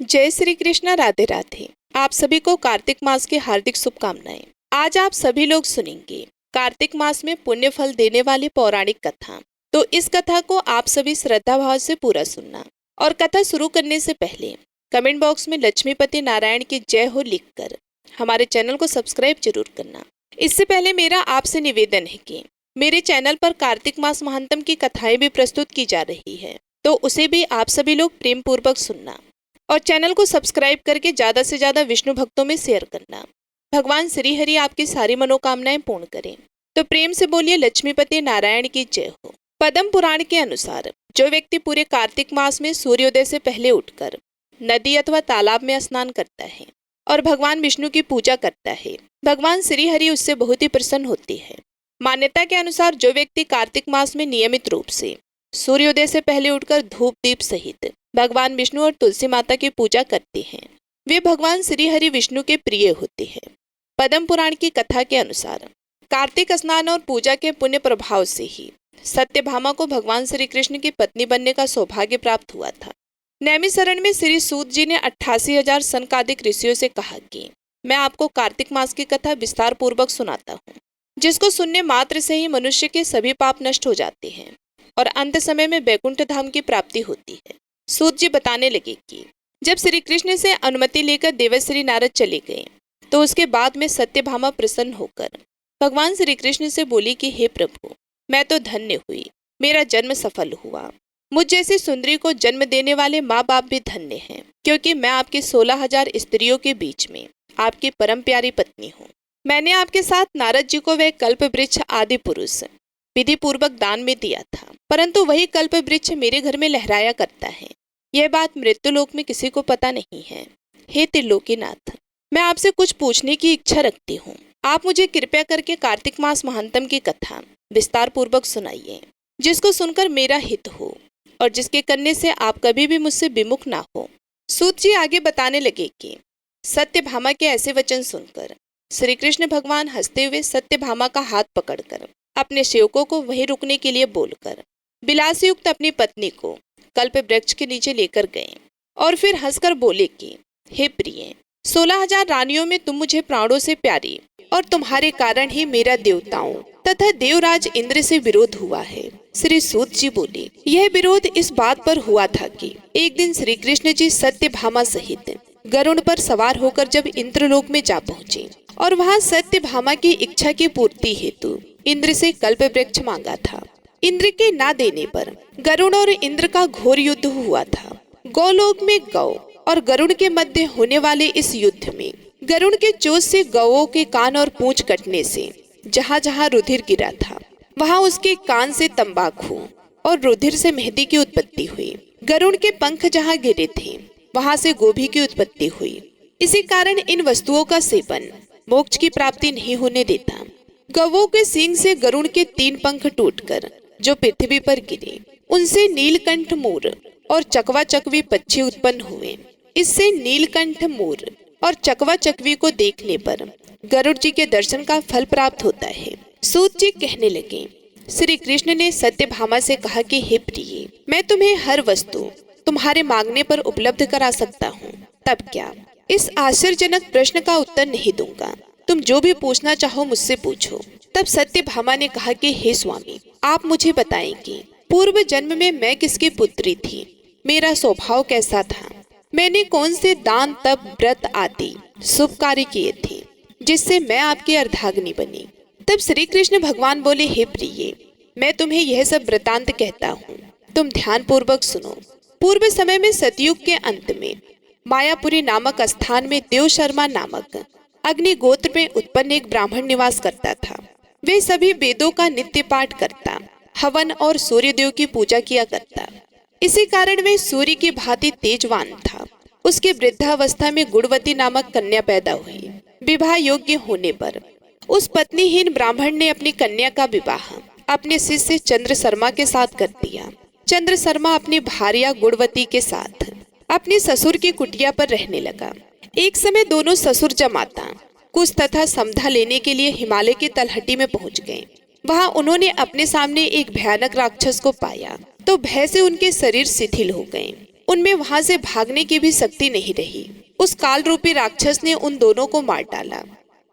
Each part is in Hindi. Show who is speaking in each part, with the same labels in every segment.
Speaker 1: जय श्री कृष्ण, राधे राधे। आप सभी को कार्तिक मास की हार्दिक शुभकामनाएं। आज आप सभी लोग सुनेंगे कार्तिक मास में पुण्य फल देने वाली पौराणिक कथा। तो इस कथा को आप सभी श्रद्धा भाव से पूरा सुनना। और कथा शुरू करने से पहले कमेंट बॉक्स में लक्ष्मीपति नारायण की जय हो लिखकर हमारे चैनल को सब्सक्राइब जरूर करना। इससे पहले मेरा आपसे निवेदन है कि मेरे चैनल पर कार्तिक मास महात्म की कथाएं भी प्रस्तुत की जा रही है, तो उसे भी आप सभी लोग प्रेम पूर्वक सुनना और चैनल को सब्सक्राइब करके ज्यादा से ज्यादा विष्णु भक्तों में शेयर करना। भगवान श्री हरि आपकी सारी मनोकामनाएं पूर्ण करें। तो प्रेम से बोलिए लक्ष्मीपति नारायण की जय हो। पद्म पुराण के अनुसार जो व्यक्ति पूरे कार्तिक मास में सूर्योदय से पहले उठकर नदी अथवा तालाब में स्नान करता है और भगवान विष्णु की पूजा करता है, भगवान श्री हरि उससे बहुत ही प्रसन्न होती है। मान्यता के अनुसार जो व्यक्ति कार्तिक मास में नियमित रूप से सूर्योदय से पहले उठकर धूप दीप सहित भगवान विष्णु और तुलसी माता की पूजा करते हैं, वे भगवान श्री हरि विष्णु के प्रिय होते हैं। पद्म पुराण की कथा के अनुसार कार्तिक स्नान और पूजा के पुण्य प्रभाव से ही सत्यभामा को भगवान श्री कृष्ण की पत्नी बनने का सौभाग्य प्राप्त हुआ था। नैमिषारण्य में श्री सूत जी ने 88,000 सनकादिक ऋषियों से कहा कि मैं आपको कार्तिक मास की कथा विस्तार पूर्वक सुनाता हूँ, जिसको सुनने मात्र से ही मनुष्य के सभी पाप नष्ट हो जाते हैं और अंत समय में बैकुंठ धाम की प्राप्ति होती है। सूत जी बताने लगे कि जब श्री कृष्ण से अनुमति लेकर देवश्री नारद चले गए, तो उसके बाद में सत्यभामा प्रसन्न होकर भगवान श्री कृष्ण से बोली कि हे प्रभु, मैं तो धन्य हुई, मेरा जन्म सफल हुआ। मुझ जैसी सुंदरी को जन्म देने वाले माँ बाप भी धन्य हैं, क्योंकि मैं आपकी 16,000 स्त्रियों के बीच में आपकी परम प्यारी पत्नी हूँ। मैंने आपके साथ नारद जी को वह कल्प वृक्ष आदि पुरुष विधि पूर्वक दान में दिया था, परंतु वही कल्प वृक्ष मेरे घर में लहराया करता है। यह बात मृत्युलोक में किसी को पता नहीं है। हे त्रिलोकीनाथ, मैं आपसे कुछ पूछने की इच्छा रखती हूँ। आप मुझे कृपया करके कार्तिक मास महात्म की कथा विस्तार पूर्वक सुनाइए, जिसको सुनकर मेरा हित हो और जिसके करने से आप कभी भी मुझसे विमुख ना हो। सूत जी आगे बताने लगे कि सत्यभामा के ऐसे वचन सुनकर श्री कृष्ण भगवान हंसते हुए सत्यभामा का हाथ पकड़कर अपने सेवकों को वहीं रुकने के लिए बोलकर विलास युक्त अपनी पत्नी को कल्प वृक्ष के नीचे लेकर गए और फिर हंसकर बोले कि हे प्रिय, 16,000 रानियों में तुम मुझे प्राणों से प्यारी और तुम्हारे कारण ही मेरा देवताओं तथा देवराज इंद्र से विरोध हुआ है। श्री सूत जी बोले, यह विरोध इस बात पर हुआ था कि एक दिन श्री कृष्ण जी सत्यभामा सहित गरुड़ पर सवार होकर जब इंद्रलोक में जा पहुँचे और वहाँ सत्यभामा की इच्छा की पूर्ति हेतु इंद्र से कल्प वृक्ष मांगा था। इंद्र के ना देने पर गरुड़ और इंद्र का घोर युद्ध हुआ था। गौलोक में गौ और गरुड़ के मध्य होने वाले इस युद्ध में गरुड़ के चोट से गौओं के कान और पूंछ कटने से जहाँ जहाँ रुधिर गिरा था, वहाँ उसके कान से तंबाकू और रुधिर से मेहंदी की उत्पत्ति हुई। गरुड़ के पंख जहाँ गिरे थे, वहाँ से गोभी की उत्पत्ति हुई। इसी कारण इन वस्तुओं का सेवन मोक्ष की प्राप्ति नहीं होने देता। गवों के सींग से गरुड़ के 3 पंख टूटकर जो पृथ्वी पर गिरे, उनसे नीलकंठ मोर और चकवा चकवी पक्षी उत्पन्न हुए। इससे नीलकंठ मोर और चकवा चकवी को देखने पर गरुड़ जी के दर्शन का फल प्राप्त होता है। सूत जी कहने लगे, श्री कृष्ण ने सत्यभामा से कहा कि हे प्रिय, मैं तुम्हें हर वस्तु तुम्हारे मांगने पर उपलब्ध करा सकता हूँ। तब क्या? इस आश्चर्यजनक प्रश्न का उत्तर नहीं दूंगा, तुम जो भी पूछना चाहो मुझसे पूछो। तब सत्यभामा ने कहा कि हे स्वामी, आप मुझे बताएं कि पूर्व जन्म में मैं किसकी पुत्री थी, मेरा स्वभाव कैसा था, मैंने कौन से दान तप व्रत आदि शुभ कार्य किए थे जिससे मैं आपकी अर्धांगिनी बनी। तब श्री कृष्ण भगवान बोले, हे प्रिय, मैं तुम्हें यह सब वृतांत कहता हूँ, तुम ध्यान पूर्वक सुनो। पूर्व समय में सतयुग के अंत में मायापुरी नामक स्थान में देव शर्मा नामक अग्नि गोत्र में उत्पन्न एक ब्राह्मण निवास करता था। वे सभी वेदों का नित्य पाठ करता, हवन और सूर्य देव की पूजा किया करता। इसी कारण वे सूर्य की भांति तेजवान था। उसके वृद्धावस्था में गुणवती नामक कन्या पैदा हुई। विवाह योग्य होने पर उस पत्नीहीन ब्राह्मण ने अपनी कन्या का विवाह अपने शिष्य चंद्र शर्मा के साथ कर दिया। चंद्र शर्मा अपनी भार्या गुणवती के साथ अपने ससुर की कुटिया पर रहने लगा। एक समय दोनों ससुर जमाता कुश तथा समधा लेने के लिए हिमालय की तलहटी में पहुंच गए। वहां उन्होंने अपने सामने एक भयानक राक्षस को पाया तो भय से उनके शरीर शिथिल हो गए। उनमें वहां से भागने की भी शक्ति नहीं रही। उस काल रूपी राक्षस ने उन दोनों को मार डाला।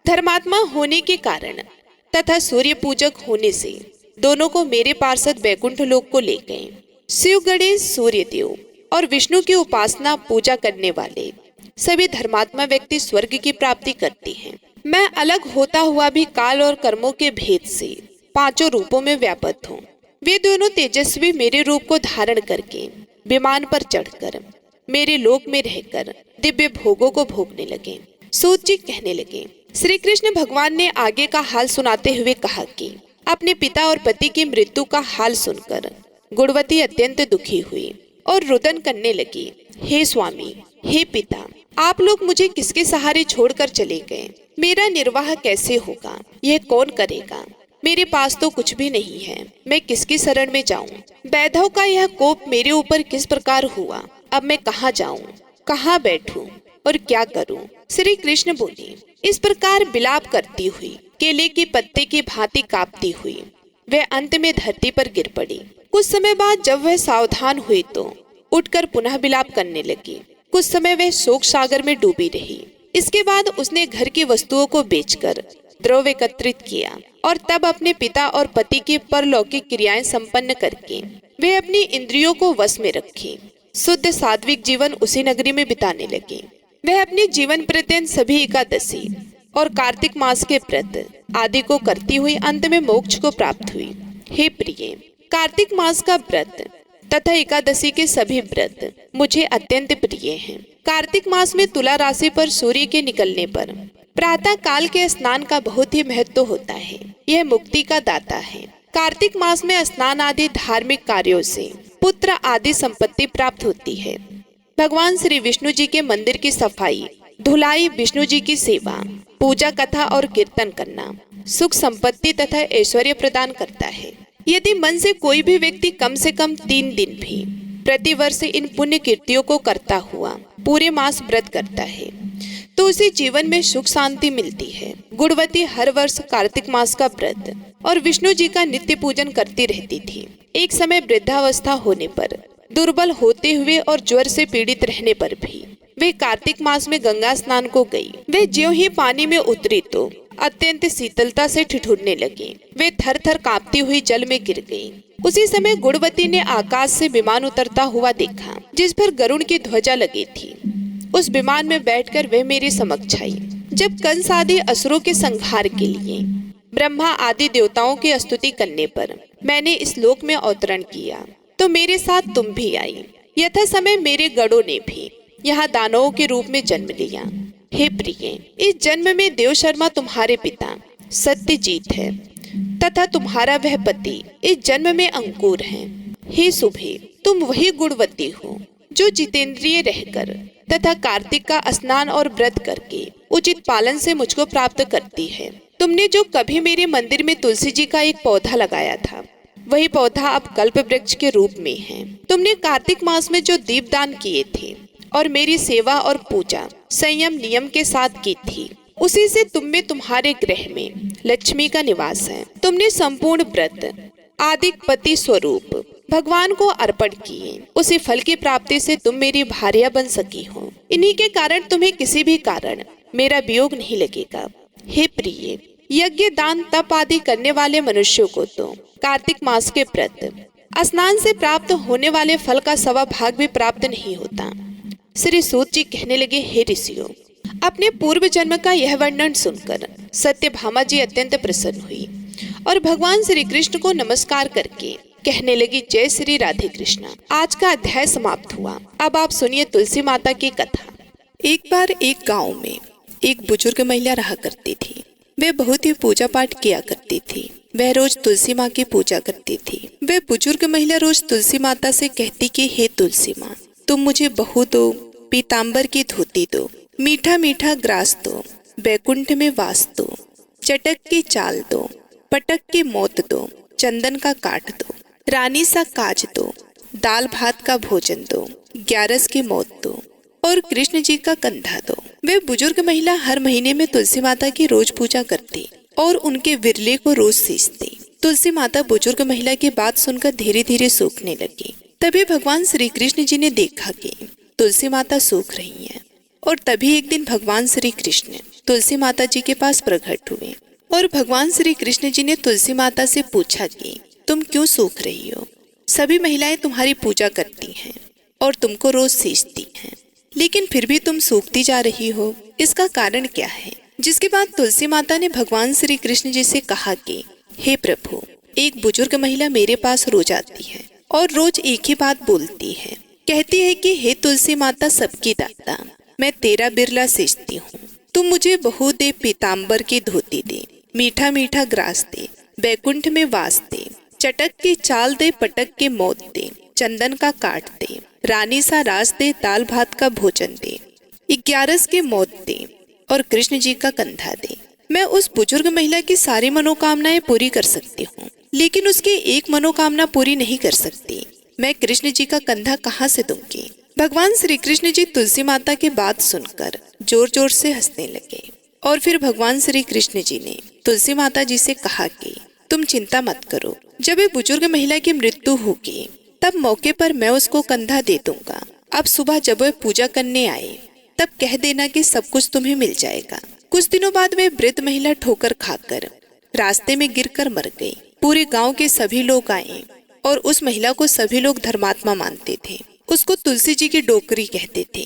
Speaker 1: धर्मात्मा होने के कारण तथा सूर्य पूजक होने से दोनों को मेरे पार्षद वैकुंठ लोक को ले गए। शिव, गणेश, सूर्य देव और विष्णु की उपासना पूजा करने वाले सभी धर्मात्मा व्यक्ति स्वर्ग की प्राप्ति करते हैं। मैं अलग होता हुआ भी काल और कर्मों के भेद से पांचों रूपों में व्याप्त हूँ। वे दोनों तेजस्वी मेरे रूप को धारण करके विमान पर चढ़कर मेरे लोक में रहकर दिव्य भोगों को भोगने लगे। सूत जी कहने लगे, श्री कृष्ण भगवान ने आगे का हाल सुनाते हुए कहा कि अपने पिता और पति की मृत्यु का हाल सुनकर गुणवती अत्यंत दुखी हुई और रुदन करने लगी। हे स्वामी, हे पिता, आप लोग मुझे किसके सहारे छोड़कर चले गए? मेरा निर्वाह कैसे होगा? यह कौन करेगा? मेरे पास तो कुछ भी नहीं है, मैं किसकी शरण में जाऊं? वैधव का यह कोप मेरे ऊपर किस प्रकार हुआ? अब मैं कहाँ जाऊं, कहाँ बैठूं और क्या करूं? श्री कृष्ण बोले, इस प्रकार विलाप करती हुई, केले के पत्ते की भांति कांपती हुई वह अंत में धरती पर गिर पड़ी। कुछ समय बाद जब वह सावधान हुई तो उठकर पुनः विलाप करने लगी। कुछ समय वह शोक सागर में डूबी रही। इसके बाद उसने घर की वस्तुओं को बेचकर द्रव्य एकत्रित किया और तब अपने पिता और पति की परलौकिक क्रियाएं संपन्न करके वे अपनी इंद्रियों को वश में रखी शुद्ध सात्विक जीवन उसी नगरी में बिताने लगे। वह अपने जीवन पर्यंत सभी एकादशी और कार्तिक मास के व्रत आदि को करती हुई अंत में मोक्ष को प्राप्त हुई। हे प्रिय, कार्तिक मास का व्रत तथा एकादशी के सभी व्रत मुझे अत्यंत प्रिय हैं। कार्तिक मास में तुला राशि पर सूर्य के निकलने पर प्रातः काल के स्नान का बहुत ही महत्व होता है। यह मुक्ति का दाता है। कार्तिक मास में स्नान आदि धार्मिक कार्यों से पुत्र आदि संपत्ति प्राप्त होती है। भगवान श्री विष्णु जी के मंदिर की सफाई, धुलाई, विष्णु जी की सेवा, पूजा, कथा और कीर्तन करना सुख संपत्ति तथा ऐश्वर्य प्रदान करता है। यदि मन से कोई भी व्यक्ति कम से कम 3 दिन भी प्रतिवर्ष इन पुण्य कीर्तियों को करता हुआ पूरे मास व्रत करता है तो उसे जीवन में सुख शांति मिलती है। गुणवती हर वर्ष कार्तिक मास का व्रत और विष्णु जी का नित्य पूजन करती रहती थी। एक समय वृद्धावस्था होने पर, दुर्बल होते हुए और ज्वर से पीड़ित रहने पर भी वे कार्तिक मास में गंगा स्नान को गई। वे ज्यों ही पानी में उतरी तो अत्यंत शीतलता से ठिठुरने लगी। वे थर थर कांपती हुई जल में गिर गई। उसी समय गुणवती ने आकाश से विमान उतरता हुआ देखा जिस पर गरुड़ की ध्वजा लगी थी। उस विमान में बैठकर वे मेरे समक्ष आई। जब कंस आदि असुरों के संहार के लिए ब्रह्मा आदि देवताओं की स्तुति करने पर मैंने इस लोक में अवतरण किया तो मेरे साथ तुम भी आई। यथा समय मेरे गणों ने भी यहाँ दानवों के रूप में जन्म लिया। हे प्रिय, इस जन्म में देव शर्मा तुम्हारे पिता सत्यजीत है तथा तुम्हारा वह पति इस जन्म में अंकुर है। हे शुभे, तुम वही गुणवती हो जो जितेंद्रिय रहकर तथा कार्तिक का स्नान और व्रत करके उचित पालन से मुझको प्राप्त करती है। तुमने जो कभी मेरे मंदिर में तुलसी जी का एक पौधा लगाया था वही पौधा अब कल्प वृक्ष के रूप में है। तुमने कार्तिक मास में जो दीपदान किए थे और मेरी सेवा और पूजा संयम नियम के साथ की थी उसी से तुम में तुम्हारे ग्रह में लक्ष्मी का निवास है। तुमने संपूर्ण व्रत आदि पति स्वरूप भगवान को अर्पण किए, उसी फल की प्राप्ति से तुम मेरी भार्या बन सकी हो। इन्हीं के कारण तुम्हें किसी भी कारण मेरा वियोग नहीं लगेगा। हे प्रिय, यज्ञ दान तप आदि करने वाले मनुष्यों को तो कार्तिक मास के व्रत स्नान से प्राप्त होने वाले फल का 1/2 भाग भी प्राप्त नहीं होता। श्री सूत जी कहने लगे, हे ऋषियों, अपने पूर्व जन्म का यह वर्णन सुनकर सत्यभामा जी अत्यंत प्रसन्न हुई और भगवान श्री कृष्ण को नमस्कार करके कहने लगी, जय श्री राधे कृष्णा। आज का अध्याय समाप्त हुआ। अब आप सुनिए तुलसी माता की कथा। एक बार एक गांव में एक बुजुर्ग महिला रहा करती थी। वह बहुत ही पूजा पाठ किया करती थी। वह रोज तुलसी माँ की पूजा करती थी। वह बुजुर्ग महिला रोज तुलसी माता से कहती कि हे तुलसी माँ, तुम मुझे बहू दो, पीताम्बर की धोती दो, मीठा मीठा ग्रास दो, बैकुंठ में वास दो, चटक की चाल दो, पटक की मौत दो, चंदन का काट दो, रानी सा काज दो, दाल भात का भोजन दो, 11 की मौत दो और कृष्ण जी का कंधा दो। वे बुजुर्ग महिला हर महीने में तुलसी माता की रोज पूजा करती और उनके विरले को रोज सींचती। तुलसी माता बुजुर्ग महिला की बात सुनकर धीरे धीरे सूखने लगी। तभी भगवान श्री कृष्ण जी ने देखा कि तुलसी माता सूख रही हैं और तभी एक दिन भगवान श्री कृष्ण तुलसी माता जी के पास प्रकट हुए और भगवान श्री कृष्ण जी ने तुलसी माता से पूछा कि तुम क्यों सूख रही हो? सभी महिलाएं तुम्हारी पूजा करती हैं और तुमको रोज सींचती हैं, लेकिन फिर भी तुम सूखती जा रही हो, इसका कारण क्या है? जिसके बाद तुलसी माता ने भगवान श्री कृष्ण जी से कहा कि हे प्रभु, एक बुजुर्ग महिला मेरे पास रोज आती है और रोज एक ही बात बोलती है, कहती है कि हे तुलसी माता सबकी दाता, मैं तेरा बिरला सींचती हूँ, तुम मुझे बहू दे, पीताम्बर की धोती दे, मीठा मीठा ग्रास दे, बैकुंठ में वास दे, चटक की चाल दे, पटक के मौत दे, चंदन का काट दे, रानी सा रास दे, दाल भात का भोजन दे, 11 के मौत दे और कृष्ण जी का कंधा दे। मैं उस बुजुर्ग महिला की सारी मनोकामनाएं पूरी कर सकती हूँ, लेकिन उसकी एक मनोकामना पूरी नहीं कर सकती। मैं कृष्ण जी का कंधा कहाँ से दूंगी? भगवान श्री कृष्ण जी तुलसी माता की बात सुनकर जोर जोर से हंसने लगे और फिर भगवान श्री कृष्ण जी ने तुलसी माता जी से कहा कि तुम चिंता मत करो, जब ये बुजुर्ग महिला की मृत्यु होगी तब मौके पर मैं उसको कंधा दे दूंगा। अब सुबह जब वह पूजा करने आए तब कह देना कि सब कुछ तुम्हें मिल जाएगा। कुछ दिनों बाद वह वृद्ध महिला ठोकर खाकर रास्ते में गिरकर मर गई। पूरे गांव के सभी लोग आए और उस महिला को सभी लोग धर्मात्मा मानते थे। उसको तुलसी जी की डोकरी कहते थे।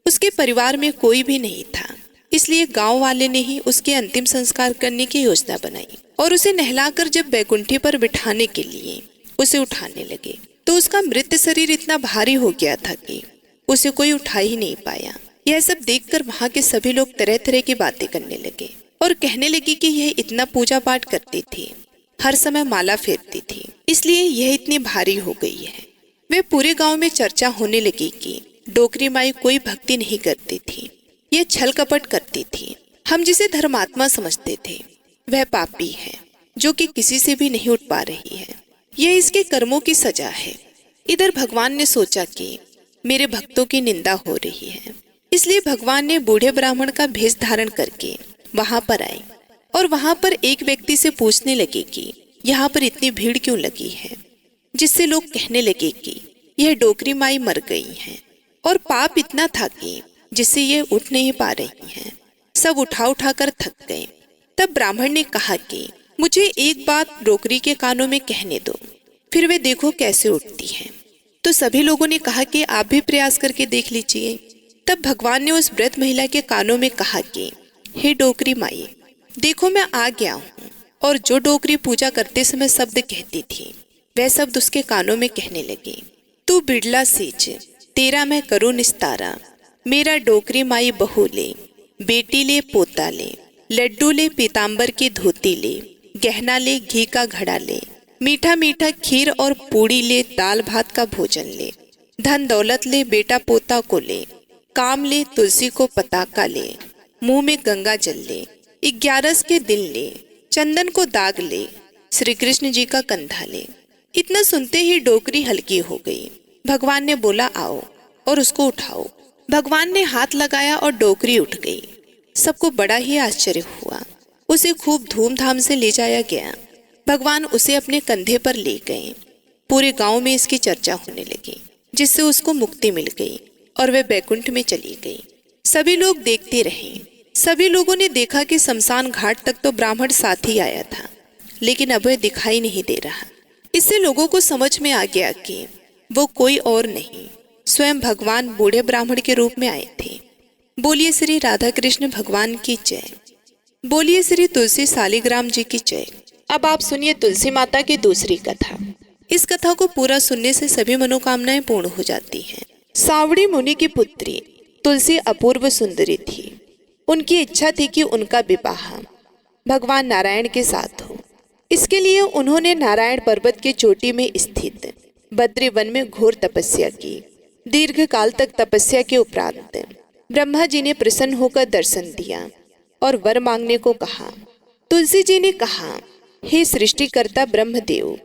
Speaker 1: उसके परिवार में कोई भी नहीं था, इसलिए गांव वाले ने ही उसके अंतिम संस्कार करने की योजना बनाई और उसे नहलाकर जब बैकुंठी पर बिठाने के लिए उसे उठाने लगे तो उसका मृत शरीर इतना भारी हो गया था कि उसे कोई उठा ही नहीं पाया। यह सब देखकर वहां के सभी लोग तरह तरह की बातें करने लगे और कहने लगे कि यह इतना पूजा पाठ करती थी, हर समय माला फेरती थी, इसलिए यह इतनी भारी हो गई है। वे पूरे गांव में चर्चा होने लगी कि डोकरी माई कोई भक्ति नहीं करती थी, ये छल कपट करती थी। हम जिसे धर्मात्मा समझते थे वह पापी है जो कि किसी से भी नहीं उठ पा रही है। यह इसके कर्मों की सजा है। इधर भगवान ने सोचा कि मेरे भक्तों की निंदा हो रही है, इसलिए भगवान ने बूढ़े ब्राह्मण का भेष धारण करके वहां पर आए और वहां पर एक व्यक्ति से पूछने लगे कि यहाँ पर इतनी भीड़ क्यों लगी है, जिससे लोग कहने लगे कि यह डोकरी माई मर गई है और पाप इतना था कि जिससे ये उठ नहीं पा रही हैं। सब उठा उठा कर थक गए। तब ब्राह्मण ने कहा कि मुझे एक बात डोकरी के कानों में कहने दो, फिर वे देखो कैसे उठती हैं। तो सभी लोगों ने कहा कि आप भी प्रयास करके देख लीजिए। तब भगवान ने उस वृद्ध महिला के कानों में कहा कि हे डोकरी माई, देखो मैं आ गया हूँ। और जो डोकरी पूजा करते समय शब्द कहती थी वह शब्द उसके कानों में कहने लगे, तू बिड़ला सींच, तेरा मैं करूँ निस्तारा, मेरा डोकरी माई बहू ले, बेटी ले पोता ले, लड्डू ले पीताम्बर की धोती ले, गहना ले घी का घड़ा ले, मीठा मीठा खीर और पूड़ी ले, दाल भात का भोजन ले, धन दौलत ले, बेटा पोता को ले, काम ले, तुलसी को पताका ले, मुंह में गंगा जल ले, 11 के दिन ले, चंदन को दाग ले, श्री कृष्ण जी का कंधा ले। इतना सुनते ही डोकरी हल्की हो गई। भगवान ने बोला आओ और उसको उठाओ। भगवान ने हाथ लगाया और डोकरी उठ गई। सबको बड़ा ही आश्चर्य हुआ। उसे खूब धूमधाम से ले जाया गया। भगवान उसे अपने कंधे पर ले गए। पूरे गांव में इसकी चर्चा होने लगी, जिससे उसको मुक्ति मिल गई और वह बैकुंठ में चली गई। सभी लोग देखते रहे। सभी लोगों ने देखा कि शमशान घाट तक तो ब्राह्मण साथ ही आया था, लेकिन अब वह दिखाई नहीं दे रहा। इससे लोगों को समझ में आ गया कि वो कोई और नहीं, स्वयं भगवान बूढ़े ब्राह्मण के रूप में आए थे। बोलिए श्री राधा कृष्ण भगवान की जय। बोलिए श्री तुलसी शालिग्राम जी की जय। अब आप सुनिए तुलसी माता की दूसरी कथा। इस कथा को पूरा सुनने से सभी मनोकामनाएं पूर्ण हो जाती हैं। सावड़ी मुनि की पुत्री तुलसी अपूर्व सुंदरी थी। उनकी इच्छा थी कि उनका विवाह भगवान नारायण के साथ हो। इसके लिए उन्होंने नारायण पर्वत के चोटी में स्थित बद्री वन में घोर तपस्या की। दीर्घ काल तक तपस्या के उपरांत ब्रह्मा जी ने प्रसन्न होकर दर्शन दिया और वर मांगने को कहा। तुलसी जी ने कहा, हे सृष्टिकर्ता ब्रह्मदेव,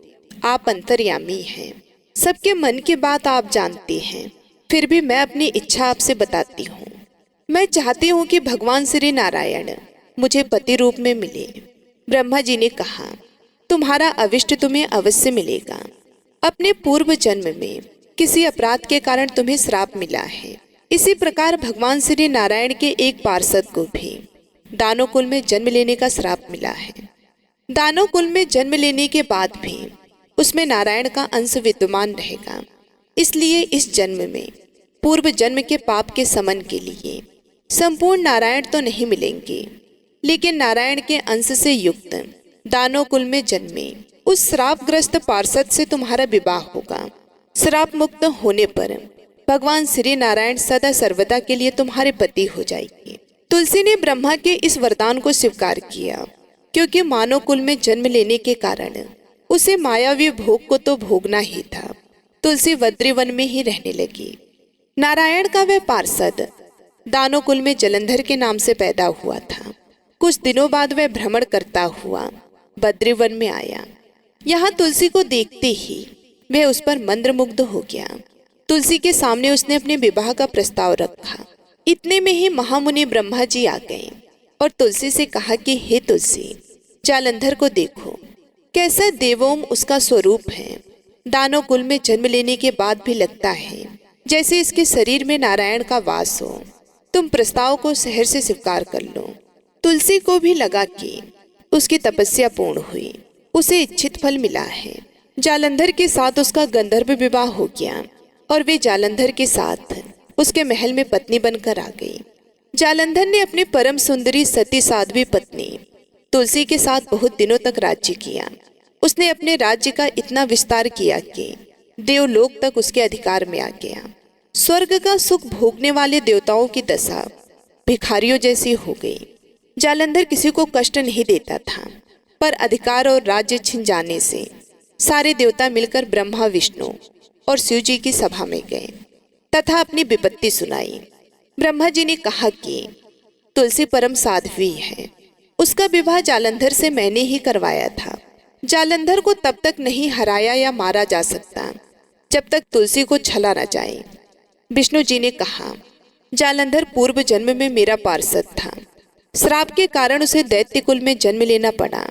Speaker 1: आप अंतर्यामी हैं, सबके मन की बात आप जानते हैं, फिर भी मैं अपनी इच्छा आपसे बताती हूँ। मैं चाहती हूँ कि भगवान श्री नारायण मुझे पति रूप में मिले। ब्रह्मा जी ने कहा, तुम्हारा अविष्ट तुम्हें अवश्य मिलेगा। अपने पूर्व जन्म में किसी अपराध के कारण तुम्हें श्राप मिला है। इसी प्रकार भगवान श्री नारायण के एक पार्षद को भी दानव कुल में जन्म लेने का श्राप मिला है। दानव कुल में जन्म लेने के बाद भी उसमें नारायण का अंश विद्यमान रहेगा। इसलिए इस जन्म में पूर्व जन्म के पाप के समन के लिए संपूर्ण नारायण तो नहीं मिलेंगे, लेकिन नारायण के अंश से युक्त दानव कुल में जन्मे उस श्रापग्रस्त पार्षद से तुम्हारा विवाह होगा। श्राप मुक्त होने पर भगवान श्री नारायण सदा सर्वदा के लिए तुम्हारे पति हो जाएंगे। तुलसी ने ब्रह्मा के इस वरदान को स्वीकार किया, क्योंकि मानव कुल में जन्म लेने के कारण उसे मायावी भोग को तो भोगना ही था। तुलसी बद्रीवन में ही रहने लगी। नारायण का वह पार्षद दानव कुल में जलंधर के नाम से पैदा हुआ था। कुछ दिनों बाद वह भ्रमण करता हुआ बद्रीवन में आया। यहाँ तुलसी को देखते ही वह उस पर मंत्रमुग्ध हो गया। तुलसी के सामने उसने अपने विवाह का प्रस्ताव रखा। इतने में ही महामुनि ब्रह्मा जी आ गए और तुलसी से कहा कि हे तुलसी, जालंधर को देखो, कैसा देवोम उसका स्वरूप है। दानव कुल में जन्म लेने के बाद भी लगता है जैसे इसके शरीर में नारायण का वास हो। तुम प्रस्ताव को सहर से स्वीकार कर लो। तुलसी को भी लगा कि उसकी तपस्या पूर्ण हुई, उसे इच्छित फल मिला है। जालंधर के साथ उसका गंधर्व विवाह हो गया और वे जालंधर के साथ उसके महल में पत्नी बनकर आ गई। जालंधर ने अपनी परम सुंदरी सती साध्वी पत्नी तुलसी के साथ बहुत दिनों तक राज्य किया। उसने अपने राज्य का इतना विस्तार किया कि देवलोक तक उसके अधिकार में आ गया। स्वर्ग का सुख भोगने वाले देवताओं की दशा भिखारियों जैसी हो गई। जालंधर किसी को कष्ट नहीं देता था, पर अधिकार और राज्य छिन जाने से सारे देवता मिलकर ब्रह्मा, विष्णु और शिव जी की सभा में गए तथा अपनी विपत्ति सुनाई। ब्रह्मा जी ने कहा कि तुलसी परम साध्वी है, उसका विवाह जालंधर से मैंने ही करवाया था। जालंधर को तब तक नहीं हराया या मारा जा सकता जब तक तुलसी को छला न जाए। विष्णु जी ने कहा, जालंधर पूर्व जन्म में मेरा पार्षद था। श्राप के कारण उसे दैत्य कुल में जन्म लेना पड़ा।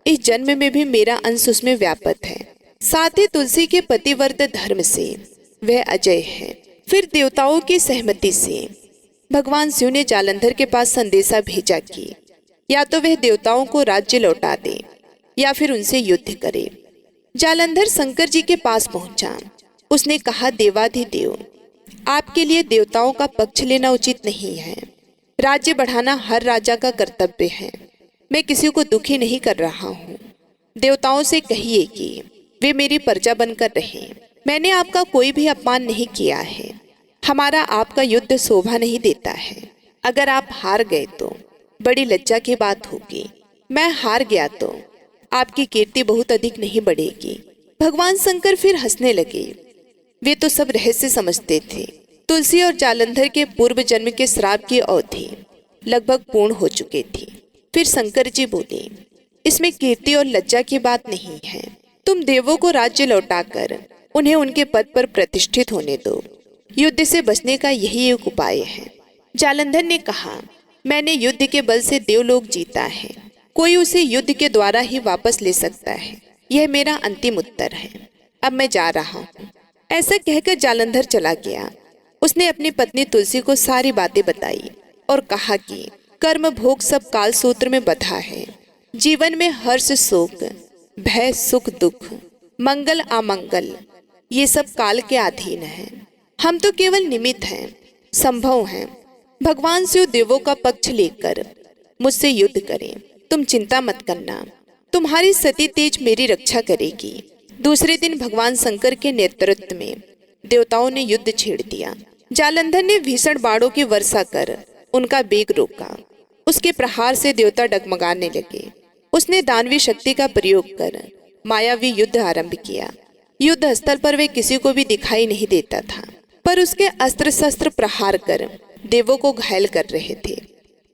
Speaker 1: इस जन्म में भी मेरा अंश उसमें व्यापक है। साथ ही तुलसी के पतिव्रत धर्म से वह अजय है। फिर देवताओं की सहमति से भगवान शिव ने जालंधर के पास संदेशा भेजा कि या तो वह देवताओं को राज्य लौटा दे या फिर उनसे युद्ध करे। जालंधर शंकर जी के पास पहुंचा। उसने कहा, देवाधिदेव, आपके लिए देवताओं का पक्ष लेना उचित नहीं है। राज्य बढ़ाना हर राजा का कर्तव्य है। मैं किसी को दुखी नहीं कर रहा हूँ। देवताओं से कहिए कि वे मेरी प्रजा बनकर रहें। मैंने आपका कोई भी अपमान नहीं किया है। हमारा आपका युद्ध शोभा नहीं देता है। अगर आप हार गए तो बड़ी लज्जा की बात होगी। मैं हार गया तो आपकी कीर्ति बहुत अधिक नहीं बढ़ेगी। भगवान शंकर फिर हंसने लगे। वे तो सब रहस्य समझते थे। तुलसी और जालंधर के पूर्व जन्म के श्राप की अवधि लगभग पूर्ण हो चुकी थी। फिर शंकर जी बोले, इसमें कीर्ति और लज्जा की बात नहीं है। तुम देवों को राज्य लौटाकर उन्हें उनके पद पर प्रतिष्ठित होने दो। युद्ध से बचने का यही एक उपाय है। जालंधर ने कहा, मैंने युद्ध के बल से देवलोक जीता है। कोई उसे युद्ध के द्वारा ही वापस ले सकता है। यह मेरा अंतिम उत्तर है। अब मैं जा रहा हूँ। ऐसा कहकर जालंधर चला गया। उसने अपनी पत्नी तुलसी को सारी बातें बताई और कहा कि कर्म भोग सब काल सूत्र में बंधा है। जीवन में हर्ष, शोक, भय, सुख, दुख, मंगल, अमंगल, ये सब काल के अधीन है। हम तो केवल निमित्त हैं, संभव हैं। भगवान शिव देवों का पक्ष लेकर मुझसे युद्ध करें। तुम चिंता मत करना। तुम्हारी सती तेज मेरी रक्षा करेगी। दूसरे दिन भगवान शंकर के नेतृत्व में देवताओं ने युद्ध छेड़ दिया। जालंधर ने भीषण बाणों की वर्षा कर उनका वेग रोका। उसके प्रहार से देवता डगमगाने लगे। उसने दानवी शक्ति का प्रयोग कर मायावी युद्ध आरंभ किया। युद्ध स्थल पर वे किसी को भी दिखाई नहीं देता था, पर उसके अस्त्र शस्त्र प्रहार कर देवों को घायल कर रहे थे।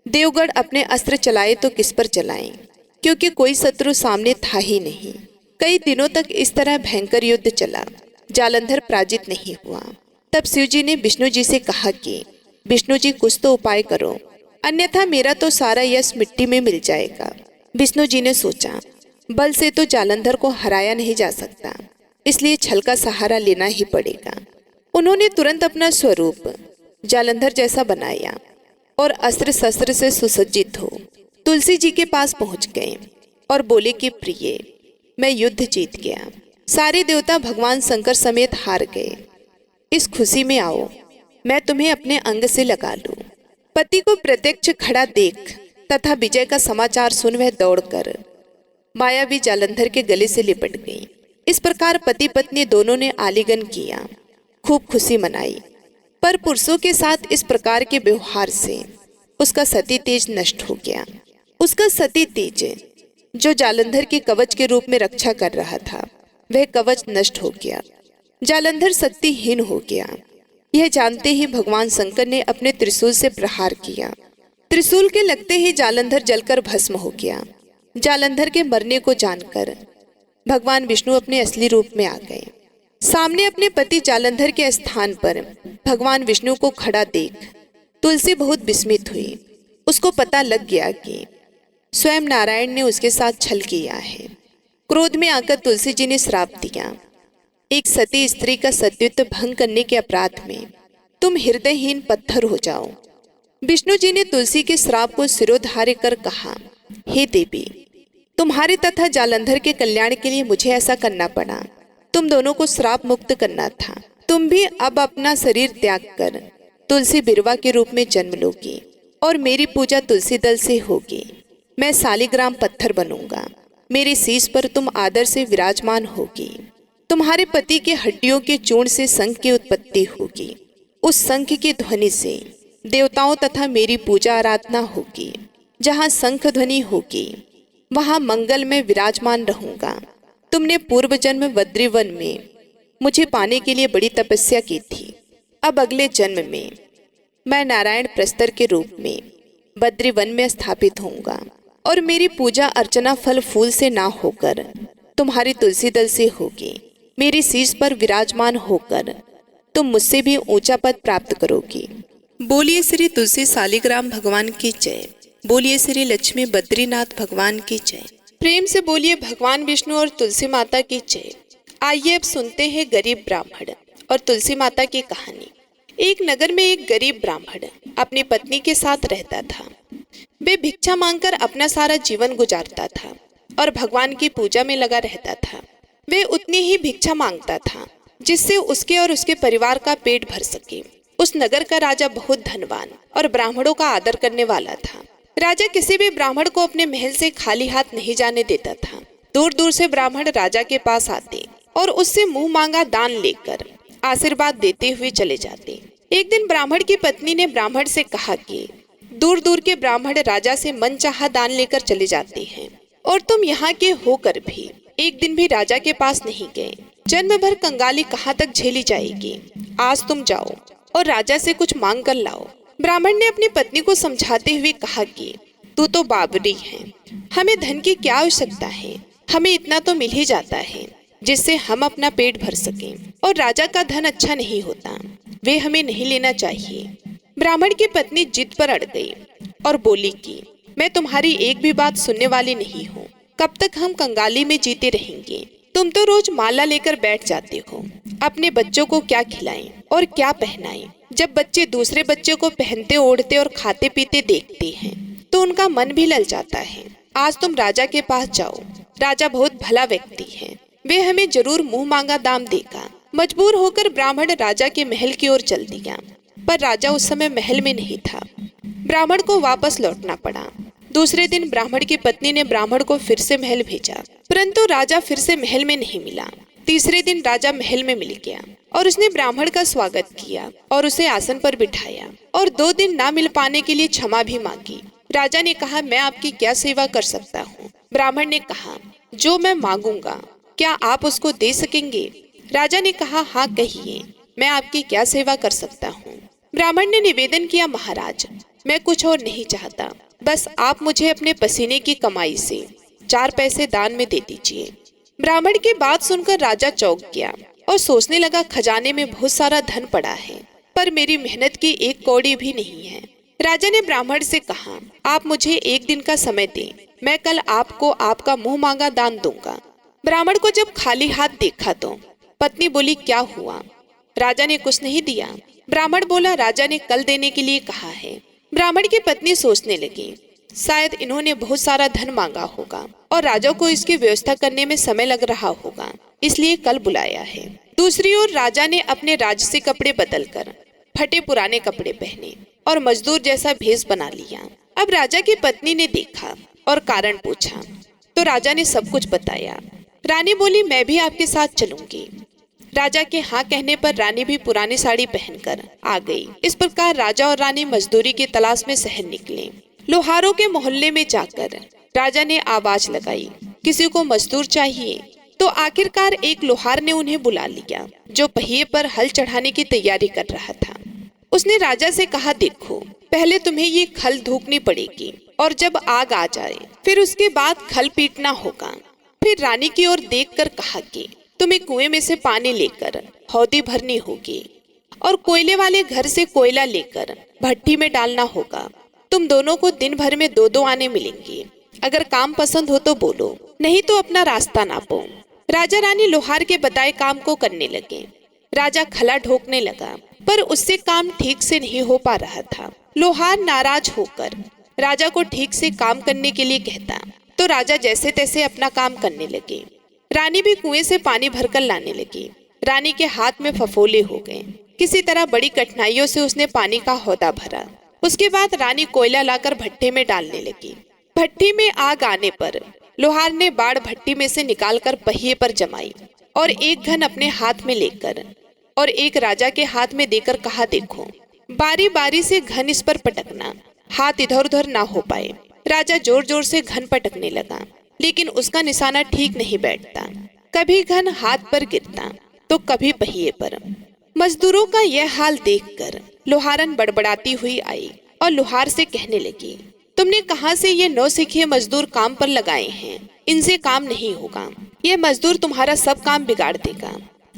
Speaker 1: देवगण अपने अस्त्र चलाए तो किस पर चलाएं, क्योंकि कोई शत्रु सामने था ही नहीं। कई दिनों तक इस तरह भयंकर युद्ध चला। जालंधर पराजित नहीं हुआ। तब शिव जी ने विष्णु जी से कहा कि विष्णु जी, कुछ तो उपाय करो, अन्यथा मेरा तो सारा यश मिट्टी में मिल जाएगा। विष्णु जी ने सोचा, बल से तो जालंधर को हराया नहीं जा सकता, इसलिए छल का सहारा लेना ही पड़ेगा। उन्होंने तुरंत अपना स्वरूप जालंधर जैसा बनाया और अस्त्र शस्त्र से सुसज्जित हो तुलसी जी के पास पहुंच गए और बोले कि प्रिय, मैं युद्ध जीत गया। सारे देवता भगवान शंकर समेत हार गए। इस खुशी में आओ, मैं तुम्हें अपने अंग से लगा लूं। पति को प्रत्यक्ष खड़ा देख तथा विजय का समाचार सुन वह दौड़कर मायावी जालंधर के गले से लिपट गई। इस प्रकार पति पत्नी दोनों ने आलिंगन किया, खूब खुशी मनाई। पर पुरुषों के साथ इस प्रकार के व्यवहार से उसका सती तेज नष्ट हो गया। उसका सती तेज जो जालंधर के कवच के रूप में रक्षा कर रहा था, वह कवच नष्ट हो गया। जालंधर शक्तिहीन हो गया। यह जानते ही भगवान शंकर ने अपने त्रिशूल से प्रहार किया। त्रिशूल के लगते ही जालंधर जलकर भस्म हो गया। जालंधर के मरने को जानकर भगवान विष्णु अपने असली रूप में आ गए। सामने अपने पति जालंधर के स्थान पर भगवान विष्णु को खड़ा देख तुलसी बहुत विस्मित हुई। उसको पता लग गया कि स्वयं नारायण ने उसके साथ छल किया है। क्रोध में आकर तुलसी जी ने श्राप दिया, एक सती स्त्री का सतीत्व भंग करने के अपराध में तुम हृदयहीन पत्थर हो जाओ। विष्णु जी ने तुलसी के श्राप को सिरोधार्य कर कहा, हे देवी, तुम्हारे तथा जालंधर के कल्याण के लिए मुझे ऐसा करना पड़ा। तुम दोनों को श्राप मुक्त करना था। तुम भी अब अपना शरीर त्याग कर तुलसी बिरवा के रूप में जन्म लोगी और मेरी पूजा तुलसी दल से होगी। मैं शालिग्राम पत्थर बनूंगा। मेरे शीश पर तुम आदर से विराजमान होगी। तुम्हारे पति के हड्डियों के चूर्ण से शंख की उत्पत्ति होगी। उस शंख की ध्वनि से देवताओं तथा मेरी पूजा आराधना होगी। जहाँ शंख ध्वनि होगी वहाँ मंगल में विराजमान रहूंगा। तुमने पूर्व जन्म बद्रीवन में मुझे पाने के लिए बड़ी तपस्या की थी। अब अगले जन्म में मैं नारायण प्रस्तर के रूप में बद्रीवन में स्थापित होऊंगा और मेरी पूजा अर्चना फल फूल से ना होकर तुम्हारी तुलसी दल से होगी। मेरी शीश पर विराजमान होकर तुम मुझसे भी ऊंचा पद प्राप्त करोगी। बोलिए श्री तुलसी शालिग्राम भगवान की जय। बोलिए श्री लक्ष्मी बद्रीनाथ भगवान की जय। प्रेम से बोलिए भगवान विष्णु और तुलसी माता की जय। आइए अब सुनते हैं गरीब ब्राह्मण और तुलसी माता की कहानी। एक नगर में एक गरीब ब्राह्मण अपनी पत्नी के साथ रहता था। वे भिक्षा मांगकर अपना सारा जीवन गुजारता था और भगवान की पूजा में लगा रहता था। वे उतनी ही भिक्षा मांगता था जिससे उसके और उसके परिवार का पेट भर सके। उस नगर का राजा बहुत धनवान और ब्राह्मणों का आदर करने वाला था। राजा किसी भी ब्राह्मण को अपने महल से खाली हाथ नहीं जाने देता था। दूर दूर से ब्राह्मण राजा के पास आते और उससे मुंह मांगा दान लेकर आशीर्वाद देते हुए चले जाते। एक दिन ब्राह्मण की पत्नी ने ब्राह्मण से कहा कि दूर दूर के ब्राह्मण राजा से मनचाहा दान लेकर चले जाते हैं और तुम यहाँ के होकर भी एक दिन भी राजा के पास नहीं गए। जन्म भर कंगाली कहाँ तक झेली जाएगी। आज तुम जाओ और राजा से कुछ मांग कर लाओ। ब्राह्मण ने अपनी पत्नी को समझाते हुए कहा कि तू तो बावरी है, हमें धन की क्या आवश्यकता है। हमें इतना तो मिल ही जाता है जिससे हम अपना पेट भर सकें और राजा का धन अच्छा नहीं होता, वे हमें नहीं लेना चाहिए। ब्राह्मण की पत्नी जिद पर अड़ गई और बोली कि मैं तुम्हारी एक भी बात सुनने वाली नहीं हूँ। कब तक हम कंगाली में जीते रहेंगे। तुम तो रोज माला लेकर बैठ जाते हो। अपने बच्चों को क्या खिलाएं और क्या पहनाएं। जब बच्चे दूसरे बच्चे को पहनते ओढ़ते और खाते पीते देखते हैं तो उनका मन भी लल जाता है। आज तुम राजा के पास जाओ। राजा बहुत भला व्यक्ति है, वे हमें जरूर मुंह मांगा दाम देगा। मजबूर होकर ब्राह्मण राजा के महल की ओर चल दिया, पर राजा उस समय महल में नहीं था। ब्राह्मण को वापस लौटना पड़ा। दूसरे दिन ब्राह्मण की पत्नी ने ब्राह्मण को फिर से महल भेजा, परंतु राजा फिर से महल में नहीं मिला। तीसरे दिन राजा महल में मिल गया और उसने ब्राह्मण का स्वागत किया और उसे आसन पर बिठाया और 2 दिन ना मिल पाने के लिए क्षमा भी मांगी। राजा ने कहा, मैं आपकी क्या सेवा कर सकता हूँ। ब्राह्मण ने कहा, जो मैं मांगूंगा क्या आप उसको दे सकेंगे। राजा ने कहा, हाँ कहिए, मैं आपकी क्या सेवा कर सकता हूँ। ब्राह्मण ने निवेदन किया, महाराज मैं कुछ और नहीं चाहता, बस आप मुझे अपने पसीने की कमाई से 4 पैसे दान में दे दीजिए। ब्राह्मण की बात सुनकर राजा चौंक गया और सोचने लगा, खजाने में बहुत सारा धन पड़ा है पर मेरी मेहनत की 1 कौड़ी भी नहीं है। राजा ने ब्राह्मण से कहा, आप मुझे 1 दिन का समय दें, मैं कल आपको आपका मुंह मांगा दान दूंगा। ब्राह्मण को जब खाली हाथ देखा तो पत्नी बोली, क्या हुआ, राजा ने कुछ नहीं दिया। ब्राह्मण बोला, राजा ने कल देने के लिए कहा है। ब्राह्मण की पत्नी सोचने लगी, शायद इन्होंने बहुत सारा धन मांगा होगा और राजा को इसकी व्यवस्था करने में समय लग रहा होगा, इसलिए कल बुलाया है। दूसरी ओर राजा ने अपने राजसी कपड़े बदलकर फटे पुराने कपड़े पहने और मजदूर जैसा भेष बना लिया। अब राजा की पत्नी ने देखा और कारण पूछा तो राजा ने सब कुछ बताया। रानी बोली, मैं भी आपके साथ चलूंगी। राजा के हाँ कहने पर रानी भी पुरानी साड़ी पहनकर आ गई। इस प्रकार राजा और रानी मजदूरी की तलाश में शहर निकले। लोहारों के मोहल्ले में जाकर राजा ने आवाज लगाई, किसी को मजदूर चाहिए? तो आखिरकार एक लोहार ने उन्हें बुला लिया, जो पहिए पर हल चढ़ाने की तैयारी कर रहा था। उसने राजा से कहा, देखो, पहले तुम्हें ये खल धूकनी पड़ेगी और जब आग आ जाए फिर उसके बाद खल पीटना होगा। फिर रानी की ओर देखकर कहा कि तुम्हें कुएं में से पानी लेकर हौदी भरनी होगी और कोयले वाले घर से कोयला लेकर भट्टी में डालना होगा। तुम दोनों को दिन भर में 2-2 आने मिलेंगे। अगर काम पसंद हो तो बोलो, नहीं तो अपना रास्ता नापो। राजा रानी लोहार के बताए काम को करने लगे। राजा खला ढोकने लगा, पर उससे काम ठीक से नहीं हो पा रहा था। लोहार नाराज होकर राजा को ठीक से काम करने के लिए कहता, तो राजा जैसे तैसे अपना काम करने लगे। रानी भी कुएं से पानी भरकर लाने लगी। रानी के हाथ में फफोले हो गए। किसी तरह बड़ी कठिनाइयों से उसने पानी का हौदा भरा। उसके बाद रानी कोयला लाकर भट्टे में डालने लगी। भट्टी में आग आने पर लोहार ने बाड़ भट्टी में से निकालकर पहिए पर जमाई और एक घन अपने हाथ में लेकर और एक राजा के हाथ में देकर कहा, देखो, बारी बारी से घन इस पर पटकना, हाथ इधर उधर ना हो पाए। राजा जोर जोर से घन पटकने लगा, लेकिन उसका निशाना ठीक नहीं बैठता। कभी घन हाथ पर गिरता तो कभी पहिए पर। मजदूरों का यह हाल देखकर लोहारन बड़बड़ाती हुई आई और लोहार से कहने लगी, तुमने कहाँ से ये नौसिखिए मजदूर काम पर लगाए हैं? इनसे काम नहीं होगा। ये मजदूर तुम्हारा सब काम बिगाड़ देगा।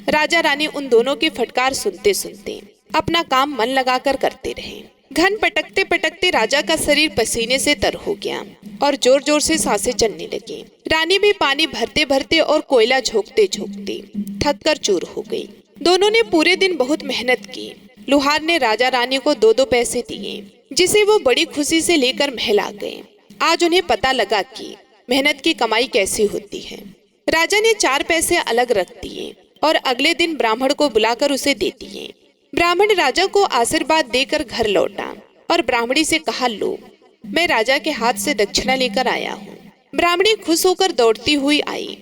Speaker 1: राजा रानी उन दोनों की फटकार सुनते सुनते अपना काम मन लगाकर करते रहे। घन पटकते पटकते राजा का शरीर पसीने से तर हो गया और जोर जोर से सांसें चलने लगी। रानी भी पानी भरते भरते और कोयला झोंकते झोंकते थक कर चूर हो गई। दोनों ने पूरे दिन बहुत मेहनत की। लोहार ने राजा रानी को 2-2 पैसे दिए, जिसे वो बड़ी खुशी से लेकर महल आ गए। आज उन्हें पता लगा कि मेहनत की कमाई कैसी होती है। राजा ने 4 पैसे अलग रख दिए और अगले दिन ब्राह्मण को बुलाकर उसे दे दिए। ब्राह्मण राजा को आशीर्वाद देकर घर लौटा और ब्राह्मणी से कहा, लो, मैं राजा के हाथ से दक्षिणा लेकर आया हूँ। ब्राह्मणी खुश होकर दौड़ती हुई आई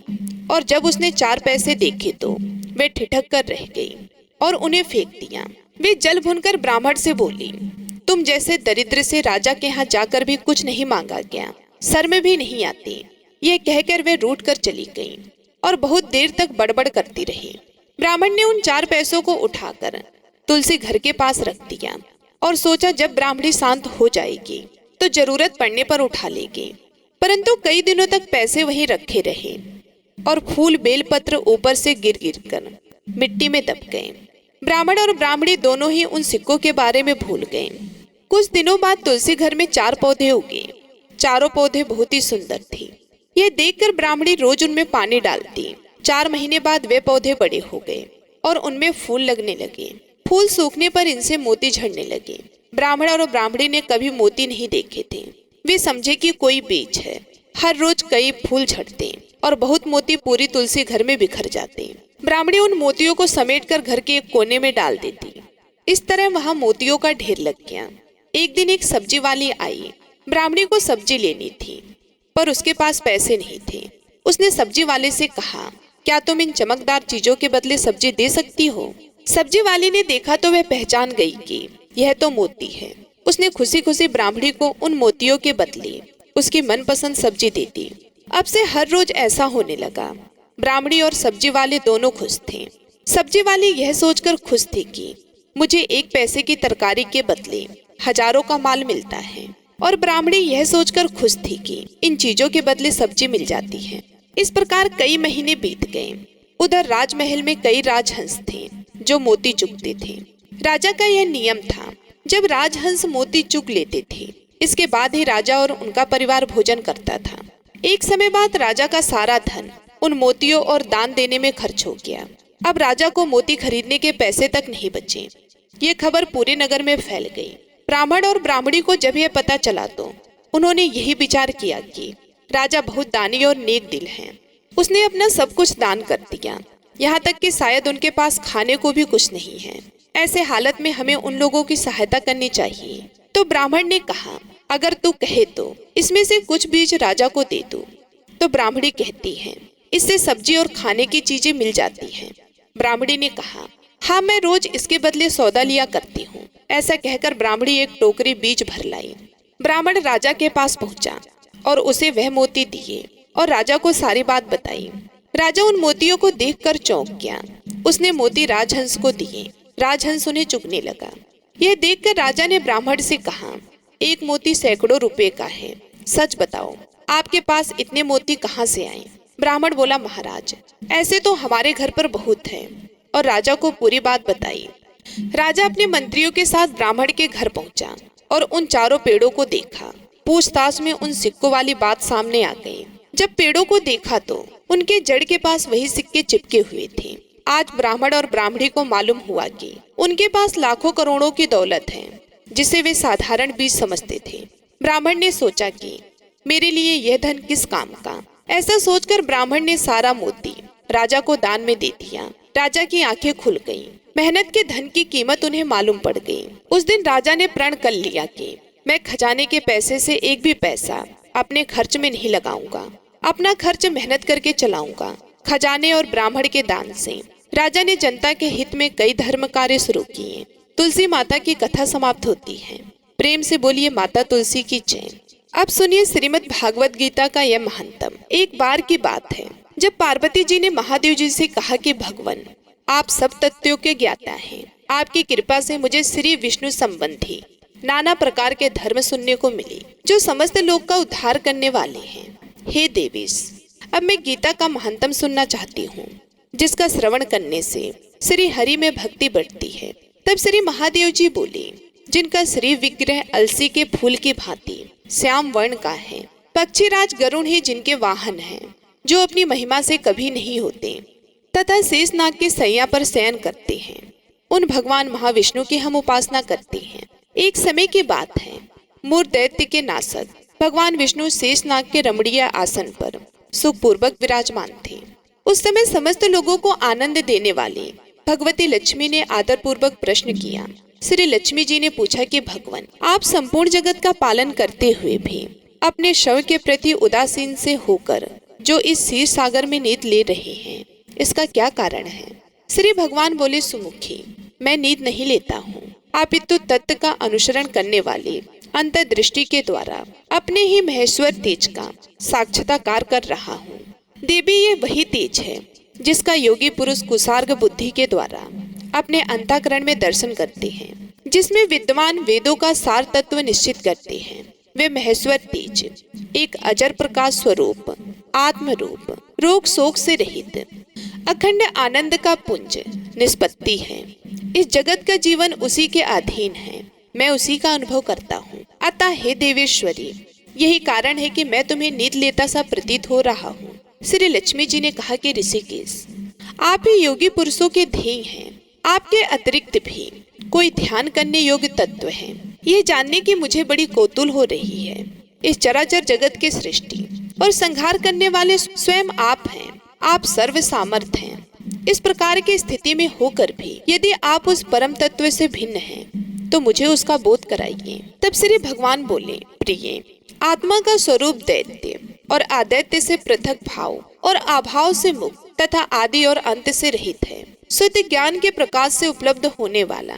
Speaker 1: और जब उसने 4 पैसे देखे तो वे ठिठक कर रह गई और उन्हें फेंक दिया। वे जल भुनकर ब्राह्मण से बोली, तुम जैसे दरिद्र से राजा के यहाँ जाकर भी कुछ नहीं मांगा गया, सर में भी नहीं आती। ये कहकर वे रूठ कर चली गई और बहुत देर तक बड़बड़ करती रही। ब्राह्मण ने उन 4 पैसों को उठाकर तुलसी घर के पास रख दिया और सोचा जब ब्राह्मणी शांत हो जाएगी तो जरूरत पड़ने पर उठा लेगी। परंतु कई दिनों तक पैसे वहीं रखे रहे और फूल बेलपत्र ऊपर से गिर गिर कर मिट्टी में दब गए। ब्राह्मण और ब्राह्मणी दोनों ही उन सिक्कों के बारे में भूल गए। कुछ दिनों बाद तुलसी घर में 4 पौधे उगे। चारों पौधे बहुत ही सुंदर थे। ये देखकर ब्राह्मणी रोज उनमें पानी डालती। 4 महीने बाद वे पौधे बड़े हो गए और उनमें फूल लगने लगे। फूल सूखने पर इनसे मोती झड़ने लगे। ब्राह्मण और ब्राह्मणी ने कभी मोती नहीं देखे थे। वे समझे कि कोई बीज है। हर रोज कई फूल झड़ते और बहुत मोती पूरी तुलसी घर में बिखर जाते। ब्राह्मणी उन मोतियों को समेटकर घर के एक कोने में डाल देती। इस तरह वहां मोतियों का ढेर लग गया। एक दिन एक सब्जी वाली आई। ब्राह्मणी को सब्जी लेनी थी, पर उसके पास पैसे नहीं थे। उसने सब्जी वाले से कहा, क्या तुम इन चमकदार चीजों के बदले सब्जी दे सकती हो? सब्जी वाली ने देखा तो वह पहचान गई कि यह तो मोती है। उसने खुशी खुशी ब्राह्मणी को उन मोतियों के बदले उसकी मनपसंद सब्जी दे दी। अब से हर रोज ऐसा होने लगा। ब्राह्मणी और सब्जी वाले दोनों खुश थे। सब्जी वाली यह सोचकर खुश थी कि मुझे 1 पैसे की तरकारी के बदले हजारों का माल मिलता है, और ब्राह्मणी यह सोचकर खुश थी कि इन चीजों के बदले सब्जी मिल जाती है। इस प्रकार कई महीने बीत गए। उधर राजमहल में कई राजहंस थे जो मोती चुगते थे। राजा का यह नियम था, जब राजहंस मोती चुग लेते थे इसके बाद ही राजा और उनका परिवार भोजन करता था। एक समय बाद राजा का सारा धन उन मोतियों और दान देने में खर्च हो गया। अब राजा को मोती खरीदने के पैसे तक नहीं बचे। ये खबर पूरे नगर में फैल गई। ब्राह्मण और ब्राह्मणी को जब यह पता चला तो उन्होंने यही विचार किया कि राजा बहुत दानी और नेक दिल है। उसने अपना सब कुछ दान कर दिया, यहाँ तक कि शायद उनके पास खाने को भी कुछ नहीं है। ऐसे हालत में हमें उन लोगों की सहायता करनी चाहिए। तो ब्राह्मण ने कहा, अगर तू कहे तो इसमें से कुछ बीज राजा को दे दो। तो ब्राह्मणी कहती है, इससे सब्जी और खाने की चीजें मिल जाती हैं। ब्राह्मणी ने कहा, हाँ, मैं रोज इसके बदले सौदा लिया करती हूँ। ऐसा कहकर ब्राह्मणी एक टोकरी बीज भर लाई। ब्राह्मण राजा के पास पहुंचा और उसे वह मोती दिए और राजा को सारी बात बताई। राजा उन मोतियों को देखकर चौंक गया। उसने मोती राजहंस को दिए। राजहंस उन्हें चुगने लगा। यह देखकर राजा ने ब्राह्मण से कहा, एक मोती सैकड़ों रुपए का है, सच बताओ आपके पास इतने मोती कहाँ से आए? ब्राह्मण बोला, महाराज, ऐसे तो हमारे घर पर बहुत है। और राजा को पूरी बात बताई। राजा अपने मंत्रियों के साथ ब्राह्मण के घर पहुंचा और उन चारों पेड़ों को देखा। पूछताछ में उन सिक्कों वाली बात सामने आ गई। जब पेड़ों को देखा तो उनके जड़ के पास वही सिक्के चिपके हुए थे। आज ब्राह्मण और ब्राह्मणी को मालूम हुआ कि उनके पास लाखों करोड़ों की दौलत है, जिसे वे साधारण बीज समझते थे। ब्राह्मण ने सोचा कि मेरे लिए यह धन किस काम का। ऐसा सोचकर ब्राह्मण ने सारा मोती राजा को दान में दे दिया। राजा की आंखें खुल गईं। मेहनत के धन की कीमत उन्हें मालूम पड़ गई। उस दिन राजा ने प्रण कर लिया कि मैं खजाने के पैसे से एक भी पैसा अपने खर्च में नहीं लगाऊंगा। अपना खर्च मेहनत करके चलाऊंगा। खजाने और ब्राह्मण के दान से राजा ने जनता के हित में कई धर्म कार्य शुरू किए। तुलसी माता की कथा समाप्त होती है। प्रेम से बोलिए माता तुलसी की जय। अब सुनिए श्रीमद् भागवत गीता का यह महानतम। एक बार की बात है जब पार्वती जी ने महादेव जी से कहा कि भगवान, आप सब तत्वों के ज्ञाता हैं। आपकी कृपा से मुझे श्री विष्णु संबंधी नाना प्रकार के धर्म सुनने को मिले, जो समस्त लोक का उद्धार करने वाले हैं। हे देवीश, अब मैं गीता का महानतम सुनना चाहती हूँ, जिसका श्रवण करने से श्री हरि में भक्ति बढ़ती है। तब श्री महादेव जी बोले, जिनका श्री विग्रह अलसी के फूल की भांति श्याम वर्ण का है, पक्षीराज गरुण ही जिनके वाहन हैं, जो अपनी महिमा से कभी नहीं होते तथा शेषनाग के सैया पर शयन करते हैं, उन भगवान महाविष्णु की हम उपासना करते हैं। एक समय की बात है, मूर दैत्य के नासक भगवान विष्णु शेषनाग के रमणीय आसन पर सुखपूर्वक विराजमान थे। उस समय समस्त लोगों को आनंद देने वाली भगवती लक्ष्मी ने आदर पूर्वक प्रश्न किया। श्री लक्ष्मी जी ने पूछा कि भगवान, आप संपूर्ण जगत का पालन करते हुए भी अपने शव के प्रति उदासीन से होकर जो इस क्षीर सागर में नींद ले रहे हैं, इसका क्या कारण है? श्री भगवान बोले, सुमुखी, मैं नींद नहीं लेता हूँ। अपितु तत्व का अनुसरण करने वाले अंतर्दृष्टि के द्वारा अपने ही महेश्वर तेज का साक्षात्कार कर रहा हूँ। देवी, ये वही तेज है जिसका योगी पुरुष कुसार्ग बुद्धि के द्वारा अपने अंतःकरण में दर्शन करते हैं, जिसमें विद्वान वेदों का सार तत्व निश्चित करते हैं। वे महेश्वर तेज एक अजर प्रकाश स्वरूप आत्म रूप, रोग शोक से रहित अखंड आनंद का पुंज निष्पत्ति है। इस जगत का जीवन उसी के अधीन है, मैं उसी का अनुभव करता हूँ। अतः हे देवेश्वरी, यही कारण है कि मैं तुम्हें नींद लेता सा प्रतीत हो रहा हूँ। श्री लक्ष्मी जी ने कहा कि ऋषिकेश, आप ही योगी पुरुषों के ध्येय हैं। आपके अतिरिक्त भी कोई ध्यान करने योग्य तत्व है, ये जानने की मुझे बड़ी कौतूहल हो रही है। इस चराचर जगत के सृष्टि और संहार करने वाले स्वयं आप हैं। आप सर्व सामर्थ हैं। इस प्रकार की स्थिति में होकर भी यदि आप उस परम तत्व से भिन्न हैं, तो मुझे उसका बोध कराइए। तब श्री भगवान बोले, प्रिय, आत्मा का स्वरूप दैत्य और आदैत्य से पृथक भाव और अभाव से मुक्त तथा आदि और अंत से रहित है। शुद्ध ज्ञान के प्रकाश से उपलब्ध होने वाला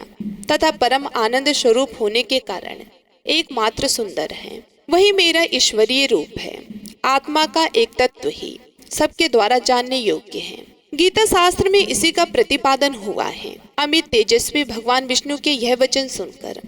Speaker 1: तथा परम आनंद स्वरूप होने के कारण एकमात्र सुंदर है। वही मेरा ईश्वरीय रूप है। आत्मा का एक तत्व ही सबके द्वारा जानने योग्य है। गीता शास्त्र में इसी का प्रतिपादन हुआ है। अमित तेजस्वी भगवान विष्णु के यह वचन सुनकर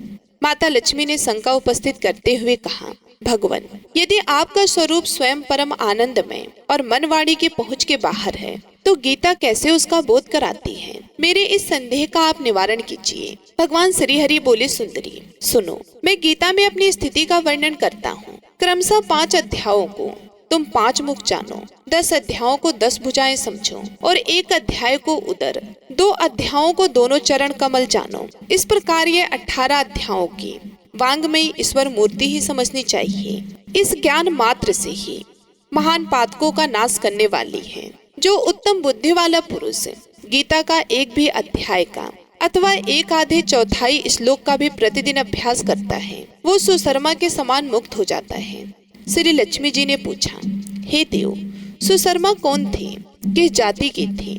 Speaker 1: माता लक्ष्मी ने शंका उपस्थित करते हुए कहा, भगवान, यदि आपका स्वरूप स्वयं परम आनंदमय और मनवाणी की पहुंच के बाहर है, तो गीता कैसे उसका बोध कराती है? मेरे इस संदेह का आप निवारण कीजिए। भगवान श्री हरि बोले, सुंदरी, सुनो, मैं गीता में अपनी स्थिति का वर्णन करता हूँ। क्रमशः 5 अध्यायों को तुम 5 मुख जानो, 10 अध्यायों को 10 भुजाएं समझो और 1 अध्याय को उदर, 2 अध्यायों को दोनों चरण कमल जानो। इस प्रकार ये 18 अध्यायों की वांग्मयी ईश्वर मूर्ति ही समझनी चाहिए। इस ज्ञान मात्र से ही महान पातकों का नाश करने वाली है। जो उत्तम बुद्धि वाला पुरुष गीता का एक भी अध्याय का अथवा 1/2 चौथाई श्लोक का भी प्रतिदिन अभ्यास करता है, वो सुशर्मा के समान मुक्त हो जाता है। श्री लक्ष्मी जी ने पूछा, हे देव, सुशर्मा कौन थे, किस जाति की थी,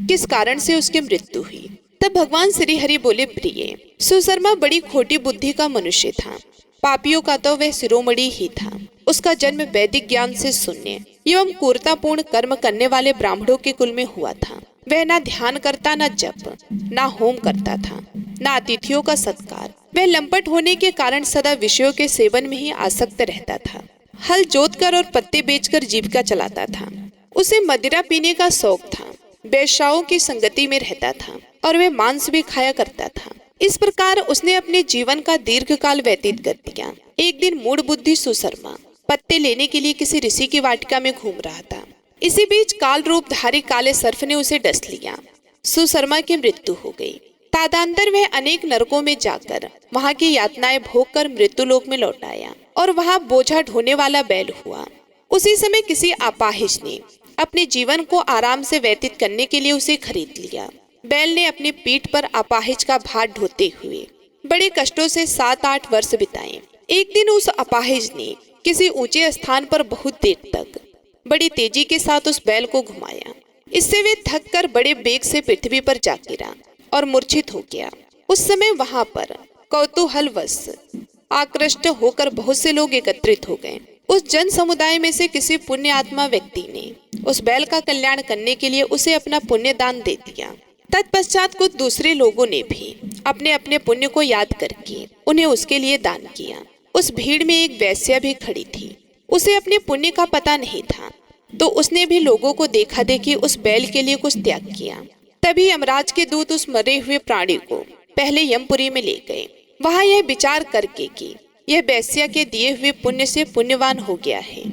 Speaker 1: किस कारण से उसकी मृत्यु हुई? तब भगवान श्री हरि बोले, प्रिय, सुशर्मा बड़ी खोटी बुद्धि का मनुष्य था। पापियों का तो वह शिरोमणि ही था। उसका जन्म वैदिक ज्ञान से शून्य एवं क्रूरतापूर्ण कर्म करने वाले ब्राह्मणों के कुल में हुआ था। वह ना ध्यान करता, ना जप, ना होम करता था, ना अतिथियों का सत्कार। वह लंपट होने के कारण सदा विषयों के सेवन में ही आसक्त रहता था। हल जोतकर और पत्ते बेचकर जीविका चलाता था। उसे मदिरा पीने का शौक था, वेश्याओं की संगति में रहता था और वह मांस भी खाया करता था। इस प्रकार उसने अपने जीवन का दीर्घ काल व्यतीत कर दिया। एक दिन मूढ़ बुद्धि सुशर्मा पत्ते लेने के लिए किसी ऋषि की वाटिका में घूम रहा था। इसी बीच काल रूपधारी काले सर्प ने उसे डस लिया। सुशर्मा की मृत्यु हो गई। तादांतर वह अनेक नरकों में जाकर वहां की यातनाएं भोग कर मृत्युलोक में लौट आया और वहां बोझा ढोने वाला बैल हुआ। उसी समय किसी अपाहिज ने अपने जीवन को आराम से व्यतीत करने के लिए उसे खरीद लिया। बैल ने अपनी पीठ पर अपाहिज का भार ढोते हुए बड़े कष्टों से 7-8 वर्ष बिताए। एक दिन उस अपाहिज ने किसी ऊंचे स्थान पर बहुत देर तक बड़ी तेजी के साथ उस बैल को घुमाया। इससे वे थक कर बड़े बेग से पृथ्वी पर जा गिरा और मूर्छित हो गया। उस समय वहां पर कौतूहलवश आकृष्ट होकर बहुत से लोग एकत्रित हो गए। उस जन समुदाय में से किसी पुण्य आत्मा व्यक्ति ने उस बैल का कल्याण करने के लिए उसे अपना पुण्य दान दे दिया। तत्पश्चात कुछ दूसरे लोगों ने भी अपने अपने पुण्य को याद करके उन्हें उसके लिए दान किया। उस भीड़ में एक वेश्या भी खड़ी थी। उसे अपने पुण्य का पता नहीं था, तो उसने भी लोगों को देखा देखी उस बैल के लिए कुछ त्याग किया। तभी यमराज के दूत उस मरे हुए प्राणी को पहले यमपुरी में ले गए। वहां यह विचार करके कि यह वेश्या के दिए हुए पुण्य से पुण्यवान हो गया है,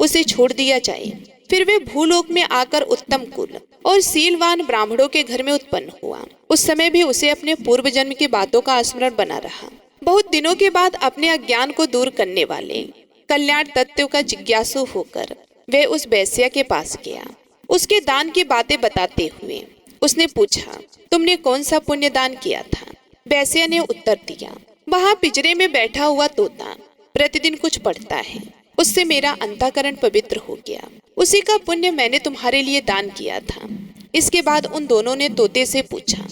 Speaker 1: उसे छोड़ दिया जाए। फिर वे भूलोक में आकर उत्तम कुल और शीलवान ब्राह्मणों के घर में उत्पन्न हुआ। उस समय भी उसे अपने पूर्व जन्म की बातों का स्मरण बना रहा। बहुत दिनों के बाद अपने अज्ञान को दूर करने वाले कल्याण तत्व का जिज्ञासु होकर वह उस वेश्या के पास गया। उसके दान की बातें बताते हुए उसने पूछा, तुमने कौन सा पुण्य दान किया था? वेश्या ने उत्तर दिया, वहां पिंजरे में बैठा हुआ तोता प्रतिदिन कुछ पढ़ता है, उससे मेरा अंतःकरण पवित्र हो गया। उसी का पुण्य मैंने तुम्हारे लिए दान किया था। इसके बाद उन दोनों ने तोते से पूछा।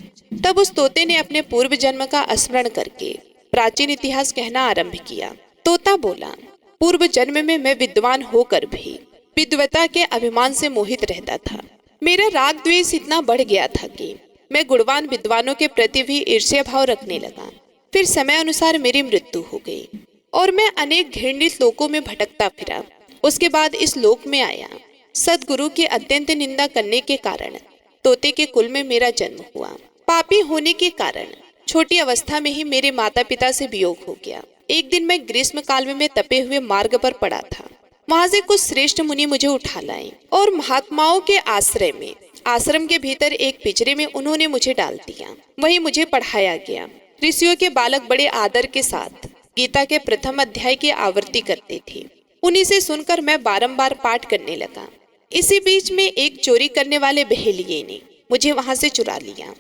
Speaker 1: तब उस तोते ने अपने पूर्व जन्म का स्मरण करके प्राचीन इतिहास कहना आरंभ किया। तोता बोला, पूर्व जन्म में मैं विद्वान होकर भी विद्वता के अभिमान से मोहित रहता था। मेरा राग द्वेष इतना बढ़ गया था कि मैं गुणवान विद्वानों के प्रति भी ईर्ष्या भाव रखने लगा। फिर समय अनुसार मेरी मृत्यु हो गई और मैं अनेक घृणित लोकों में भटकता फिरा। उसके बाद इस लोक में आया। सदगुरु की अत्यंत निंदा करने के कारण तोते के कुल में मेरा जन्म हुआ। पापी होने के कारण छोटी अवस्था में ही मेरे माता पिता से वियोग हो गया। एक दिन मैं ग्रीष्म काल में तपे हुए मार्ग पर पड़ा था। वहां से कुछ श्रेष्ठ मुनि मुझे उठा लाए और महात्माओं के आश्रय में आश्रम के भीतर एक पिंजरे में उन्होंने मुझे डाल दिया। वहीं मुझे पढ़ाया गया। ऋषियों के बालक बड़े आदर के साथ गीता के प्रथम अध्याय की आवृत्ति करते थे। उन्हीं से सुनकर मैं बारंबार पाठ करने लगा। इसी बीच में एक चोरी करने वाले बहेलिये ने मुझे वहां से चुरा लिया।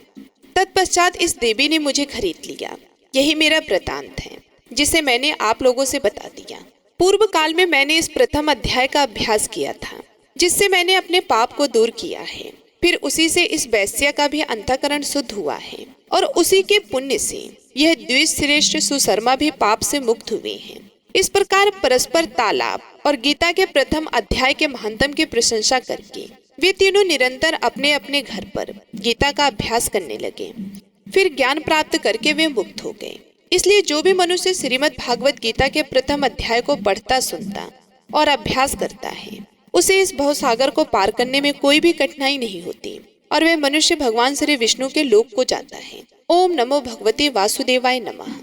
Speaker 1: तत्पश्चात इस देवी ने मुझे खरीद लिया। यही मेरा वृतांत है, जिसे मैंने आप लोगों से बता दिया। पूर्व काल में मैंने इस प्रथम अध्याय का अभ्यास किया था, जिससे मैंने अपने पाप को दूर किया है। फिर उसी से इस वैश्य का भी अंतःकरण शुद्ध हुआ है और उसी के पुण्य से यह द्विश्रेष्ठ सुशर्मा भी पाप से मुक्त हुए हैं। इस प्रकार परस्पर तालाब और गीता के प्रथम अध्याय के महंतम की प्रशंसा करके वे तीनों निरंतर अपने अपने घर पर गीता का अभ्यास करने लगे। फिर ज्ञान प्राप्त करके वे मुक्त हो गए। इसलिए जो भी मनुष्य श्रीमद् भागवत गीता के प्रथम अध्याय को पढ़ता, सुनता और अभ्यास करता है, उसे इस भवसागर को पार करने में कोई भी कठिनाई नहीं होती और वह मनुष्य भगवान श्री विष्णु के लोक को जाता है। ओम नमो भगवते वासुदेवाय नमः।